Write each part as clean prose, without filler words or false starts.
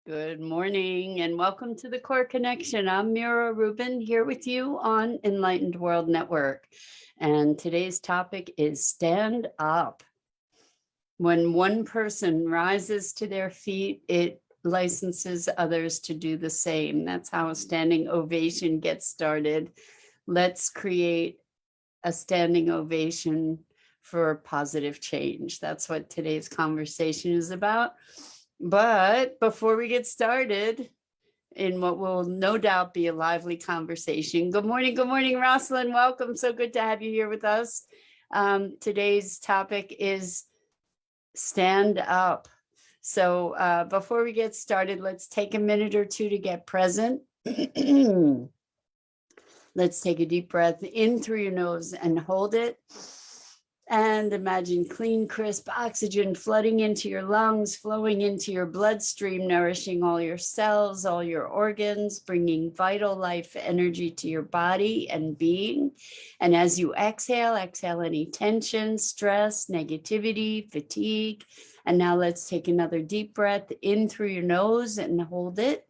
Good morning and welcome to the Core Connection. I'm Mira Rubin here with you on Enlightened World Network. And today's topic is stand up. When one person rises to their feet, it licenses others to do the same. That's how a standing ovation gets started. Let's create a standing ovation for positive change. That's what today's conversation is about. But before we get started, in what will no doubt be a lively conversation. Good morning, Rosalind. Welcome. So good to have you here with us. Today's topic is stand up. So before we get started, let's take a minute or two to get present. Let's take a deep breath in through your nose and hold it. And imagine clean, crisp oxygen flooding into your lungs, flowing into your bloodstream, nourishing all your cells, all your organs, bringing vital life energy to your body and being. And as you exhale any tension, stress, negativity, fatigue. And now let's take another deep breath in through your nose and hold it.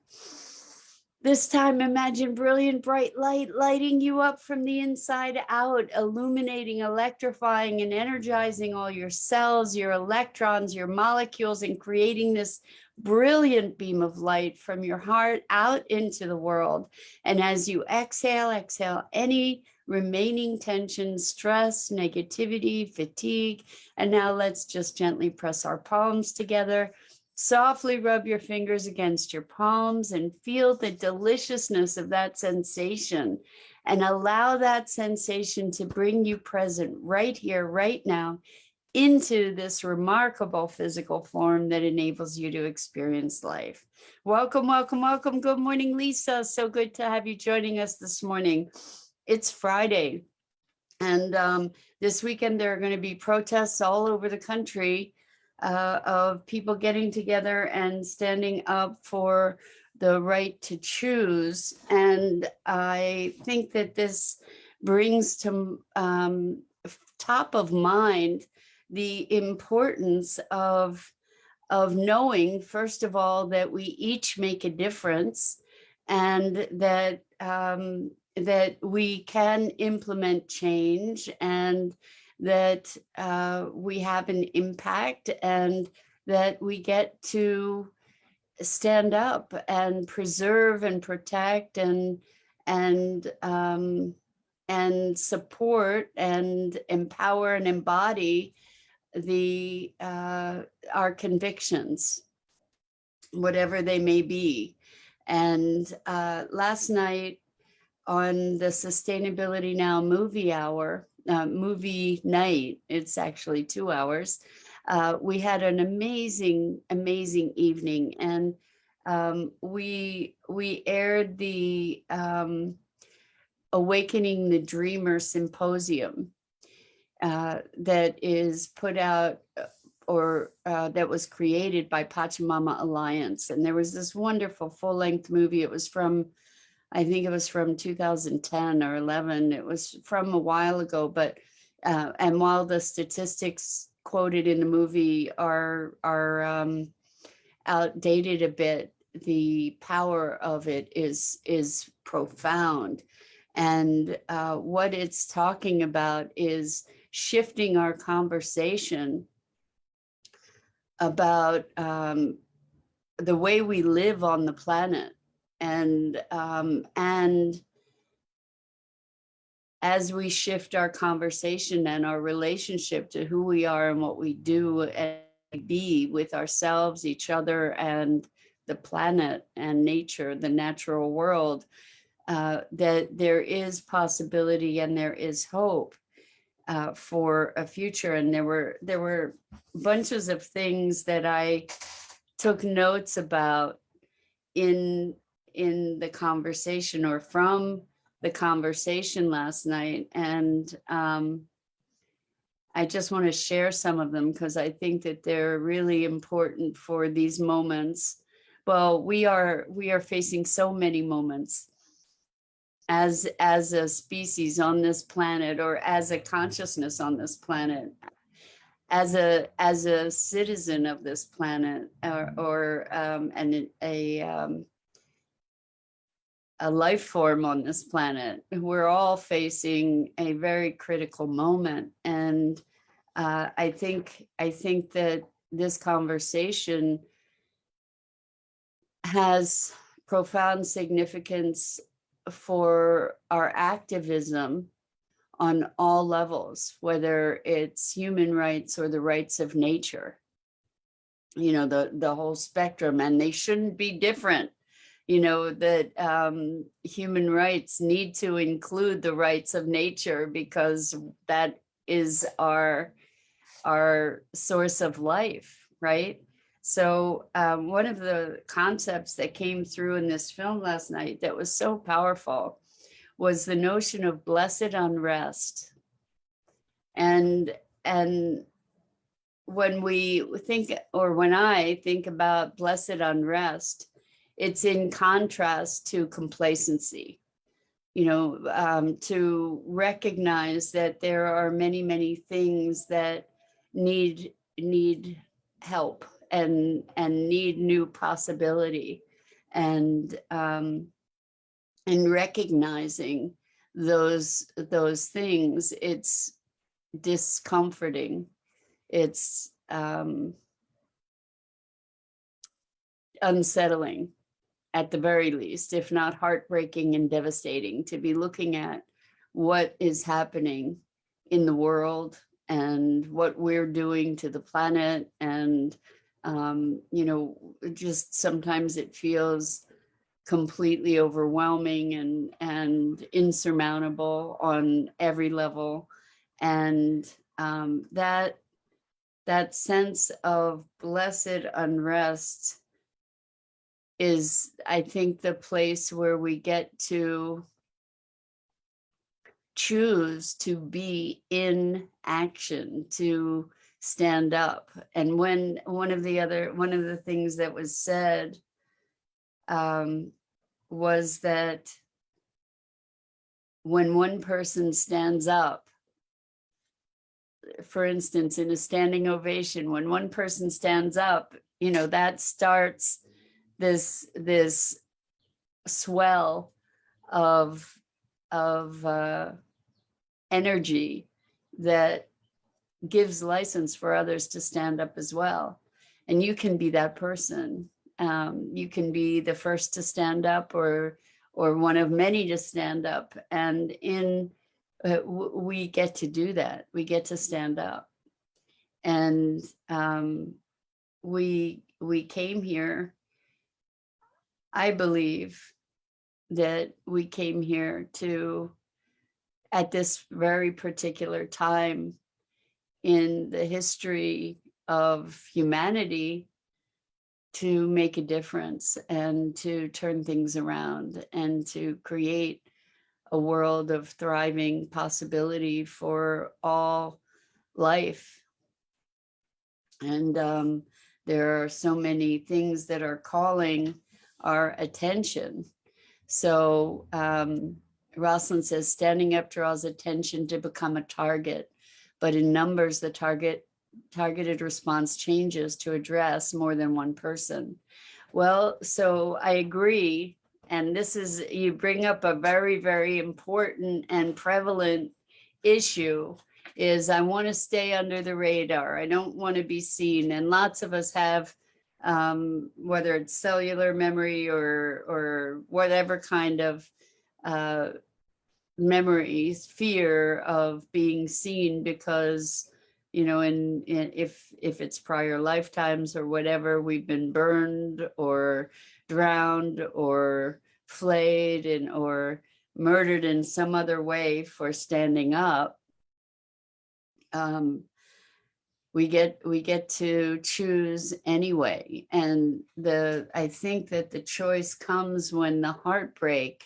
This time, imagine brilliant, bright light lighting you up from the inside out, illuminating, electrifying, and energizing all your cells, your electrons, your molecules, and creating this brilliant beam of light from your heart out into the world. And as you exhale any remaining tension, stress, negativity, fatigue. And now let's just gently press our palms together. Softly rub your fingers against your palms and feel the deliciousness of that sensation, and allow that sensation to bring you present right here, right now, into this remarkable physical form that enables you to experience life. Welcome. Good morning, Lisa. So good to have you joining us this morning. It's Friday, and this weekend there are going to be protests all over the country of people getting together and standing up for the right to choose. And I think that this brings to top of mind the importance of knowing, first of all, that we each make a difference, and that that we can implement change, and that we have an impact, and that we get to stand up and preserve and protect and support and empower and embody the our convictions, whatever they may be. And last night on the Sustainability Now movie hour, movie night, it's actually 2 hours, we had an amazing evening, and we aired the Awakening the Dreamer Symposium that is put out or that was created by Pachamama Alliance. And there was this wonderful full-length movie. It was from, I think it was from 2010 or 11. It was from a while ago, but and while the statistics quoted in the movie are outdated a bit, the power of it is profound. And what it's talking about is shifting our conversation about the way we live on the planet. And as we shift our conversation and our relationship to who we are and what we do and be with ourselves, each other, and the planet and nature, the natural world, that there is possibility and there is hope for a future. And there were bunches of things that I took notes about in the conversation, or from the conversation last night. And I just want to share some of them because I think that they're really important for these moments. Well, we are facing so many moments as a species on this planet, or as a consciousness on this planet. as a citizen of this planet, and a life form on this planet, we're all facing a very critical moment. And I think that this conversation has profound significance for our activism on all levels, whether it's human rights or the rights of nature, you know, the whole spectrum, and they shouldn't be different. You know, that human rights need to include the rights of nature, because that is our source of life, right? So one of the concepts that came through in this film last night that was so powerful was the notion of blessed unrest. And when we think, or when I think about blessed unrest, it's in contrast to complacency, you know, to recognize that there are many things that need help and need new possibility, and recognizing those things, it's discomforting, it's unsettling at the very least, if not heartbreaking and devastating, to be looking at what is happening in the world and what we're doing to the planet. And, you know, just sometimes it feels completely overwhelming and insurmountable on every level. And that sense of blessed unrest is, I think, the place where we get to choose to be in action, to stand up. And when one of the things that was said was that when one person stands up, for instance, in a standing ovation, when one person stands up, you know, that starts this swell of energy that gives license for others to stand up as well. And you can be that person. You can be the first to stand up, or one of many to stand up. And we get to do that. We get to stand up. And we came here, I believe that we came here to, at this very particular time in the history of humanity, to make a difference and to turn things around and to create a world of thriving possibility for all life. And there are so many things that are calling our attention. So Rosalind says, standing up draws attention to become a target, but in numbers, the targeted response changes to address more than one person. Well, so I agree. And this is, you bring up a very important and prevalent issue, is I want to stay under the radar. I don't want to be seen. And lots of us have, whether it's cellular memory or whatever kind of memories, fear of being seen, because, you know, if it's prior lifetimes or whatever, we've been burned or drowned or flayed or murdered in some other way for standing up. We get to choose anyway. And I think that the choice comes when the heartbreak,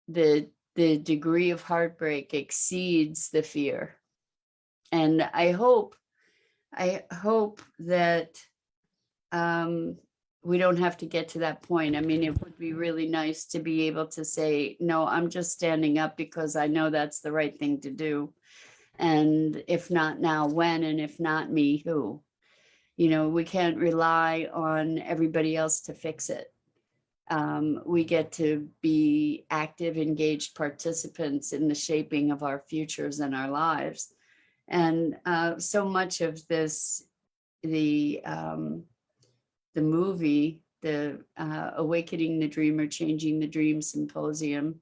the degree of heartbreak exceeds the fear. And I hope that we don't have to get to that point. I mean, it would be really nice to be able to say, no, I'm just standing up because I know that's the right thing to do. And if not now, when? And if not me, who? You know, we can't rely on everybody else to fix it. We get to be active, engaged participants in the shaping of our futures and our lives. And so much of this, the movie, the Awakening the Dreamer, Changing the Dream Symposium,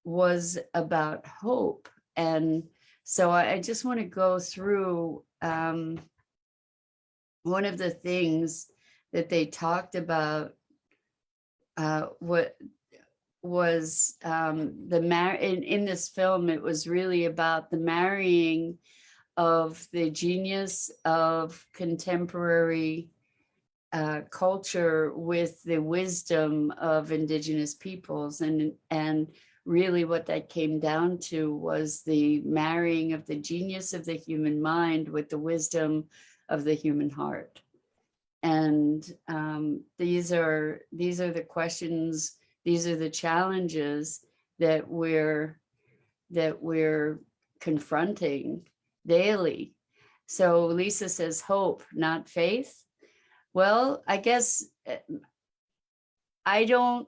was about hope. And so I just want to go through one of the things that they talked about, what was in this film. It was really about the marrying of the genius of contemporary culture with the wisdom of indigenous peoples, and really what that came down to was the marrying of the genius of the human mind with the wisdom of the human heart. And these are the questions, these are the challenges that we're confronting daily. So Lisa says hope, not faith. Well, I guess I don't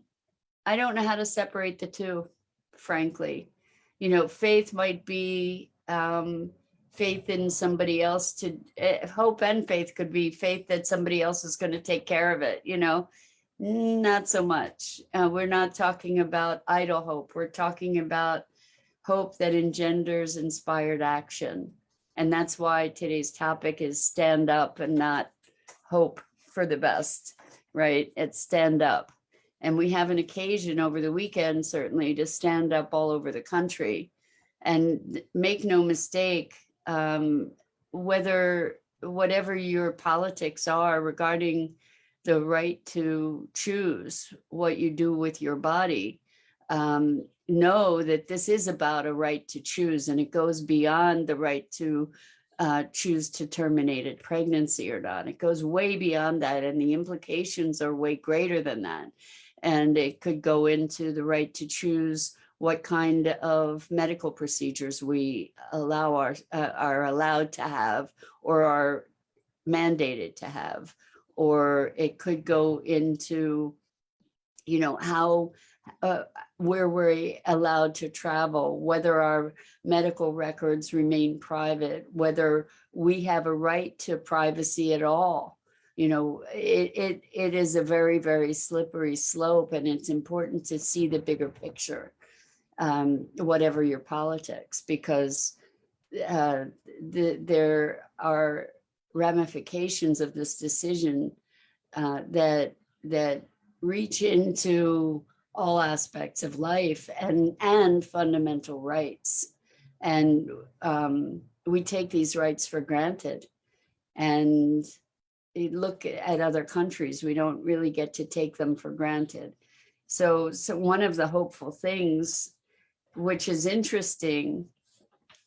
know how to separate the two, frankly. You know, faith might be faith in somebody else to hope, and faith could be faith that somebody else is going to take care of it, you know. Not so much. We're not talking about idle hope. We're talking about hope that engenders inspired action. And that's why today's topic is stand up and not hope for the best, right? It's stand up. And we have an occasion over the weekend, certainly, to stand up all over the country. And make no mistake, whatever your politics are regarding the right to choose what you do with your body, know that this is about a right to choose, and it goes beyond the right to choose to terminate a pregnancy or not. It goes way beyond that, and the implications are way greater than that. And it could go into the right to choose what kind of medical procedures we are allowed to have or are mandated to have. Or it could go into, you know, how where we're allowed to travel, whether our medical records remain private, whether we have a right to privacy at all. You know, it is a very, very slippery slope, and it's important to see the bigger picture, whatever your politics, because there are ramifications of this decision that reach into all aspects of life and fundamental rights. And we take these rights for granted. And you look at other countries, we don't really get to take them for granted. So one of the hopeful things, which is interesting,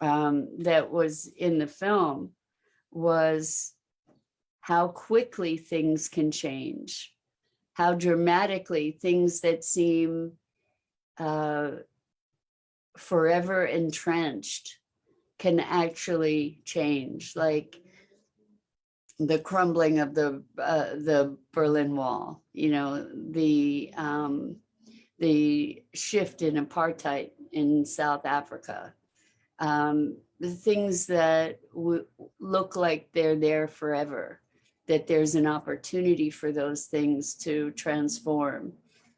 that was in the film, was how quickly things can change, how dramatically things that seem forever entrenched can actually change, like the crumbling of the Berlin Wall, you know, the shift in apartheid in South Africa, the things that look like they're there forever, that there's an opportunity for those things to transform.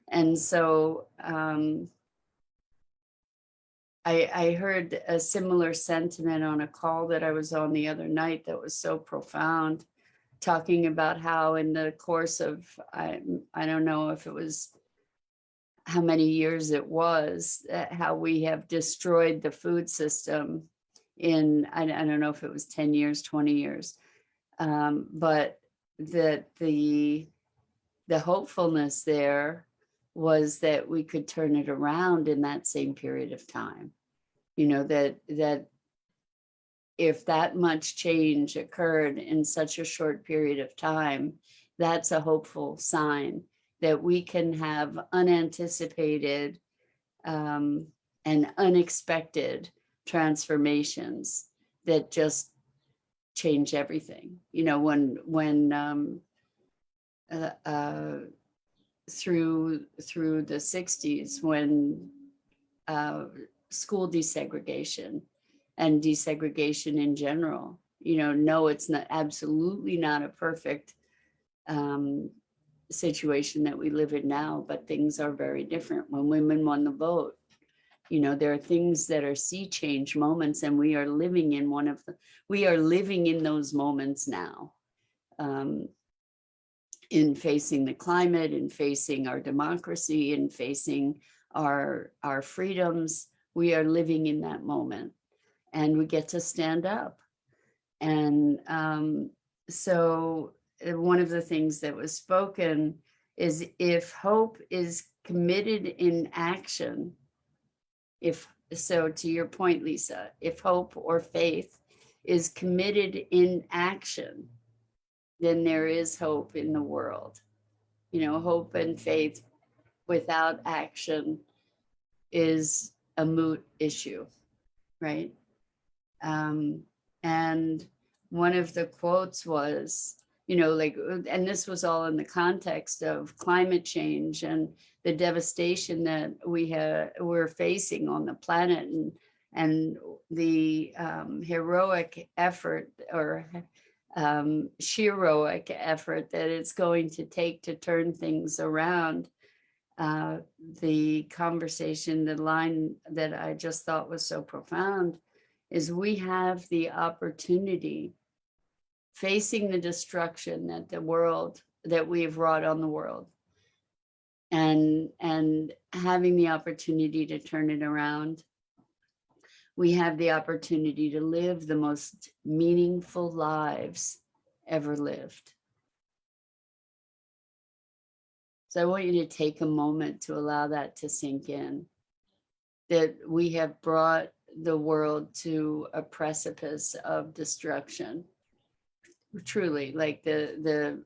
And so I heard a similar sentiment on a call that I was on the other night that was so profound, talking about how in the course of, I don't know if it was how many years it was, how we have destroyed the food system in, I don't know if it was 10 years, 20 years, but that the hopefulness there was that we could turn it around in that same period of time. You know, that if that much change occurred in such a short period of time, that's a hopeful sign that we can have unanticipated and unexpected transformations that just change everything. You know, when uh, uh, through the 60s, when uh, school desegregation and desegregation in general, you know, no, it's not, absolutely not a perfect um, situation that we live in now, but things are very different. When women won the vote, you know, there are things that are sea change moments, and we are living in we are living in those moments now, in facing the climate, in facing our democracy, in facing our freedoms. We are living in that moment, and we get to stand up. And so one of the things that was spoken is, if hope is committed in action, if so, to your point, Lisa, if hope or faith is committed in action, then there is hope in the world. You know, hope and faith without action is a moot issue, right? And one of the quotes was, you know, like, and this was all in the context of climate change and the devastation that we're facing on the planet, and the heroic effort, or heroic effort that it's going to take to turn things around. The conversation, the line that I just thought was so profound, is we have the opportunity, facing the destruction that we've wrought on the world, and having the opportunity to turn it around. We have the opportunity to live the most meaningful lives ever lived. So I want you to take a moment to allow that to sink in, that we have brought the world to a precipice of destruction. Truly, like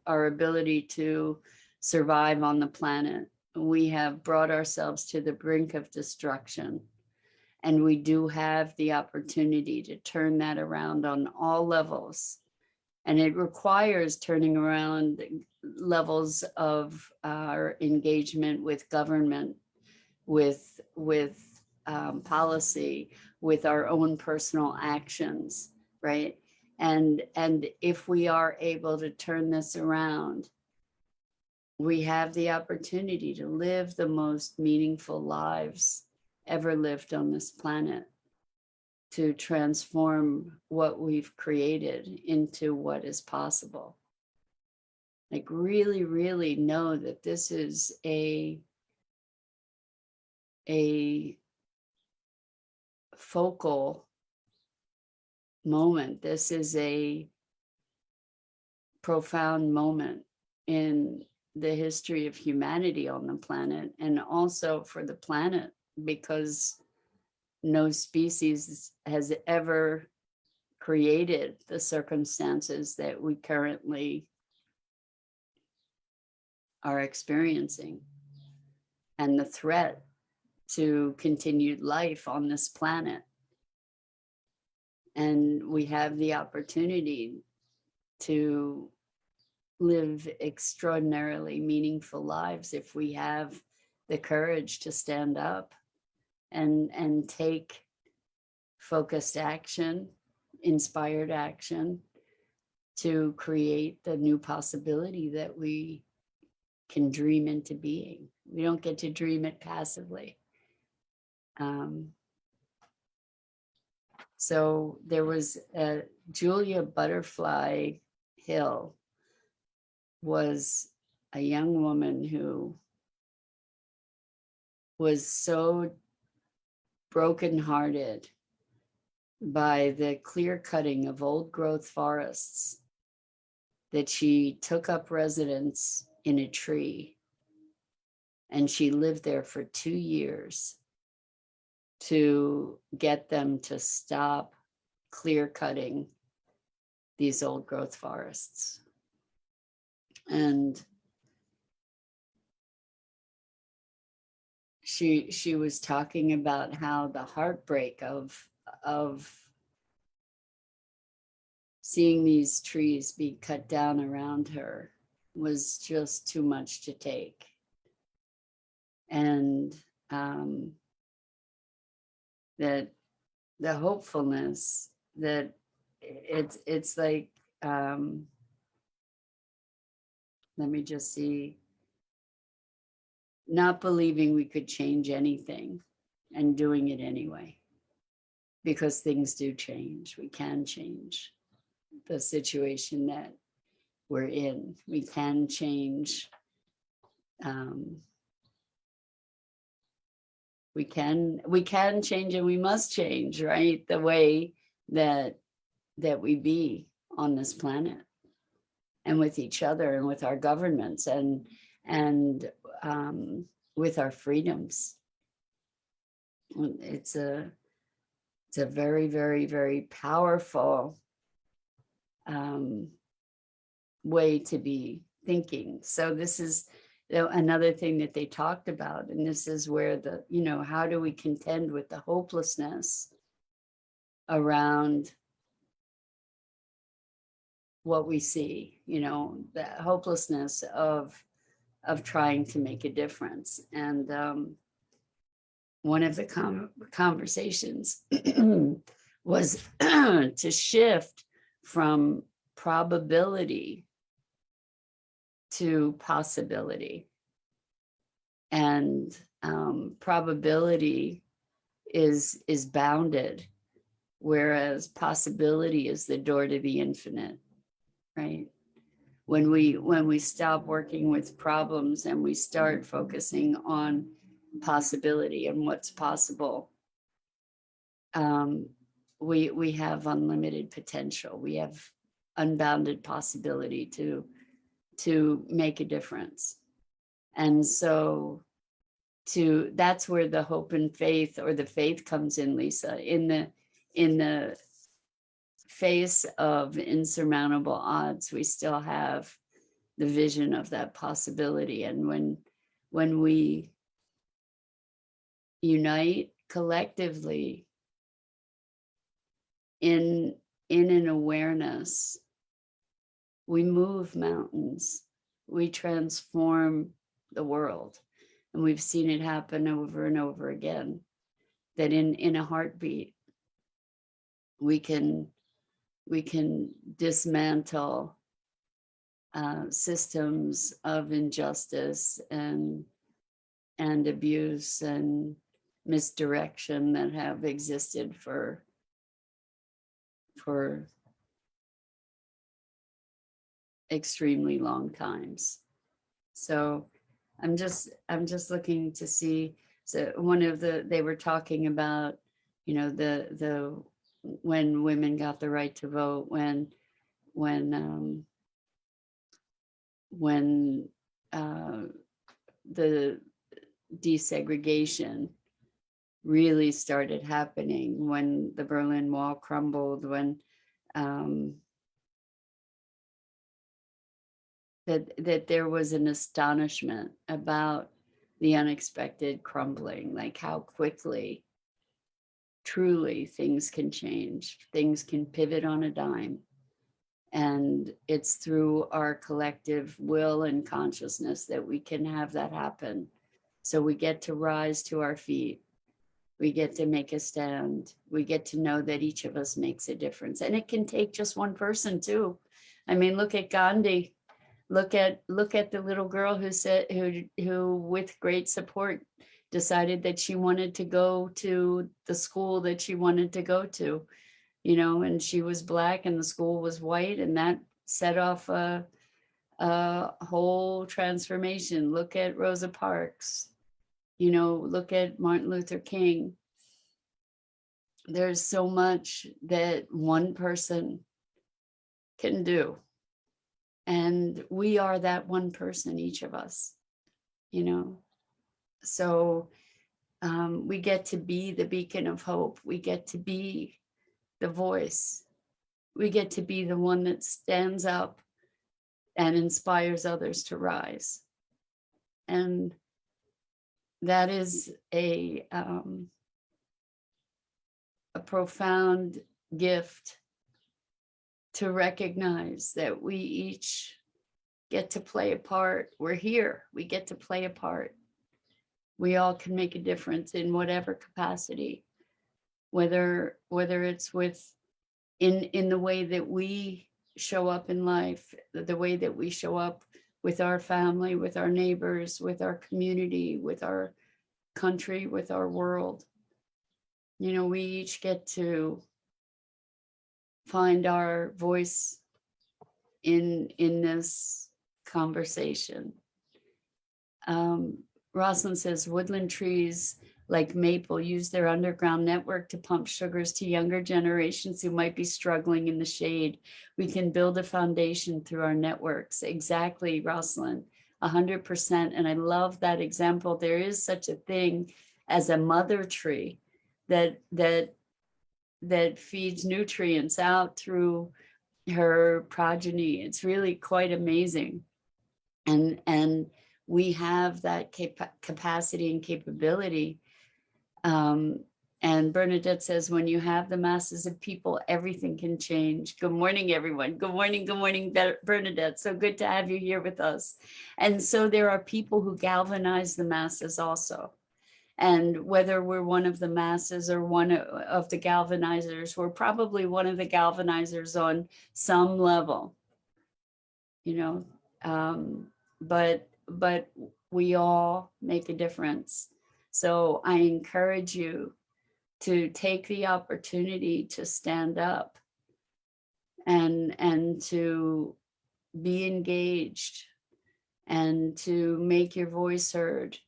our ability to survive on the planet, we have brought ourselves to the brink of destruction, and we do have the opportunity to turn that around on all levels. And it requires turning around levels of our engagement with government, with policy, with our own personal actions, right? And if we are able to turn this around, we have the opportunity to live the most meaningful lives ever lived on this planet, to transform what we've created into what is possible. Like, really, really know that this is a focal moment. This is a profound moment in the history of humanity on the planet, and also for the planet, because no species has ever created the circumstances that we currently are experiencing, and the threat to continued life on this planet. And we have the opportunity to live extraordinarily meaningful lives if we have the courage to stand up and take focused action, inspired action, to create the new possibility that we can dream into being. We don't get to dream it passively. So there was Julia Butterfly Hill was a young woman who was so brokenhearted by the clear cutting of old growth forests that she took up residence in a tree, and she lived there for 2 years to get them to stop clear cutting these old growth forests. And she was talking about how the heartbreak of seeing these trees be cut down around her was just too much to take. And that the hopefulness that it's like, let me just see, not believing we could change anything and doing it anyway, because things do change. We can change the situation that we're in. We can change. We can change, and we must change, right? The way that we be on this planet, and with each other, and with our governments, and with our freedoms. It's a very, very, very powerful way to be thinking. So this is another thing that they talked about, and this is where the, how do we contend with the hopelessness around what we see, the hopelessness of trying to make a difference. And one of the conversations was to shift from probability to possibility. And probability is bounded, whereas possibility is the door to the infinite, right? When we stop working with problems and we start focusing on possibility and what's possible, we have unlimited potential. We have unbounded possibility to make a difference. And so that's where the hope and faith, or the faith, comes in, Lisa. In the face of insurmountable odds, we still have the vision of that possibility. And when we unite collectively in an awareness, we move mountains, we transform the world. And we've seen it happen over and over again, that in a heartbeat, we can dismantle systems of injustice and abuse and misdirection that have existed for extremely long times. So I'm just looking to see. So they were talking about, the when women got the right to vote, when the desegregation really started happening, when the Berlin Wall crumbled, when that there was an astonishment about the unexpected crumbling, like how quickly truly things can change, things can pivot on a dime. And it's through our collective will and consciousness that we can have that happen. So we get to rise to our feet. We get to make a stand. We get to know that each of us makes a difference. And it can take just one person too. I mean, look at Gandhi. Look at the little girl who with great support decided that she wanted to go to the school that she wanted to go to, and she was Black and the school was white, and that set off a whole transformation. Look at Rosa Parks, look at Martin Luther King. There's so much that one person can do. And we are that one person, each of us, So we get to be the beacon of hope. We get to be the voice. We get to be the one that stands up and inspires others to rise. And that is a profound gift to recognize that we each get to play a part. We're here, we get to play a part. We all can make a difference in whatever capacity, whether it's with in the way that we show up in life, the way that we show up with our family, with our neighbors, with our community, with our country, with our world. You know, we each get to find our voice in this conversation. Rosalind says woodland trees like maple use their underground network to pump sugars to younger generations who might be struggling in the shade. We can build a foundation through our networks. Exactly, Rosalind, 100%. And I love that example. There is such a thing as a mother tree that feeds nutrients out through her progeny. It's really quite amazing. And we have that capacity and capability. And Bernadette says, when you have the masses of people, everything can change. Good morning, everyone. Good morning, Bernadette. So good to have you here with us. And so there are people who galvanize the masses also. And whether we're one of the masses or one of the galvanizers, we're probably one of the galvanizers on some level, you know, but we all make a difference. So I encourage you to take the opportunity to stand up and to be engaged and to make your voice heard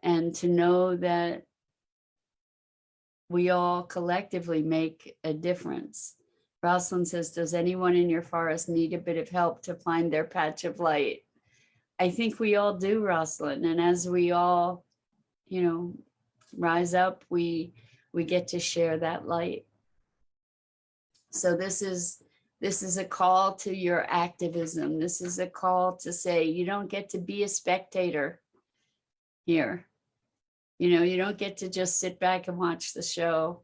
and to know that we all collectively make a difference. Rosalind says, does anyone in your forest need a bit of help to find their patch of light? I think we all do, Rosalind. And as we all, you know, rise up, we get to share that light. So this is a call to your activism. This is a call to say, you don't get to be a spectator here. You know, you don't get to just sit back and watch the show.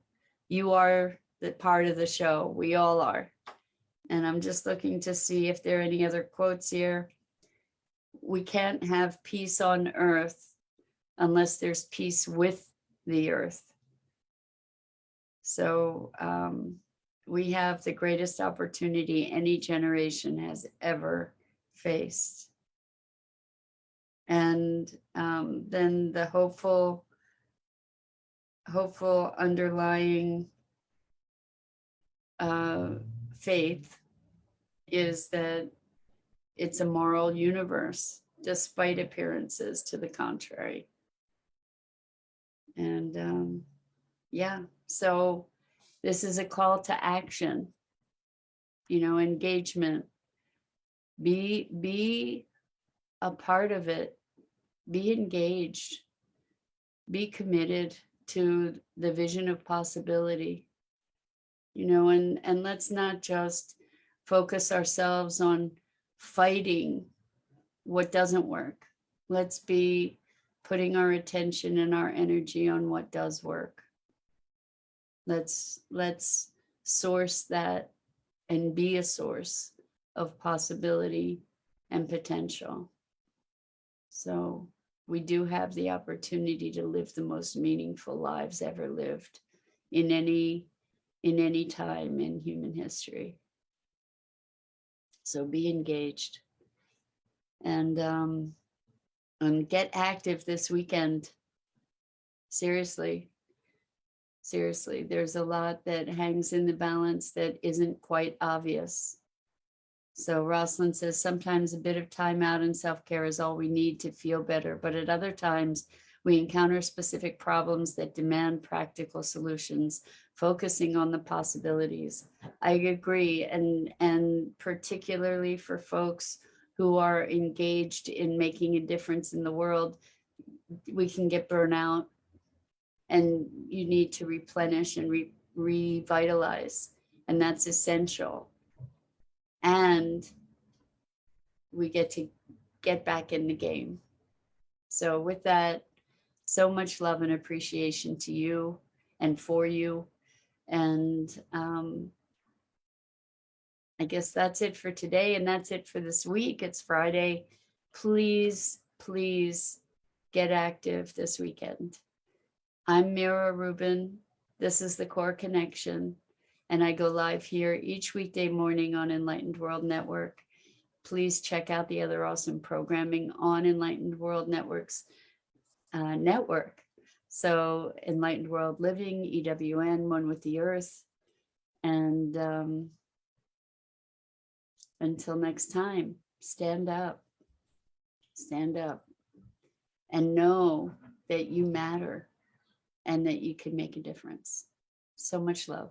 You are the part of the show. We all are. And I'm just looking to see if there are any other quotes here. We can't have peace on earth unless there's peace with the earth. So we have the greatest opportunity any generation has ever faced. And then the hopeful underlying faith is that it's a moral universe, despite appearances to the contrary. And yeah, so this is a call to action, you know, engagement. Be a part of it. Be engaged. Be committed to the vision of possibility, you know, and let's not just focus ourselves on fighting what doesn't work. Let's be putting our attention and our energy on what does work. Let's source that and be a source of possibility and potential. So we do have the opportunity to live the most meaningful lives ever lived in any time in human history. So be engaged and get active this weekend. Seriously, there's a lot that hangs in the balance that isn't quite obvious. So Rosalind says, sometimes a bit of time out and self-care is all we need to feel better, but at other times we encounter specific problems that demand practical solutions, focusing on the possibilities. I agree, and particularly for folks who are engaged in making a difference in the world, we can get burnout and you need to replenish and revitalize, and that's essential. And we get to get back in the game. So with that, so much love and appreciation to you and for you. And I guess that's it for today, and that's it for this week. It's Friday. Please, please get active this weekend. I'm Mira Rubin. This is the Core Connection, and I go live here each weekday morning on Enlightened World Network. Please check out the other awesome programming on Enlightened World Network's network. So Enlightened World Living, EWN, One with the Earth. And until next time, stand up, and know that you matter and that you can make a difference. So much love.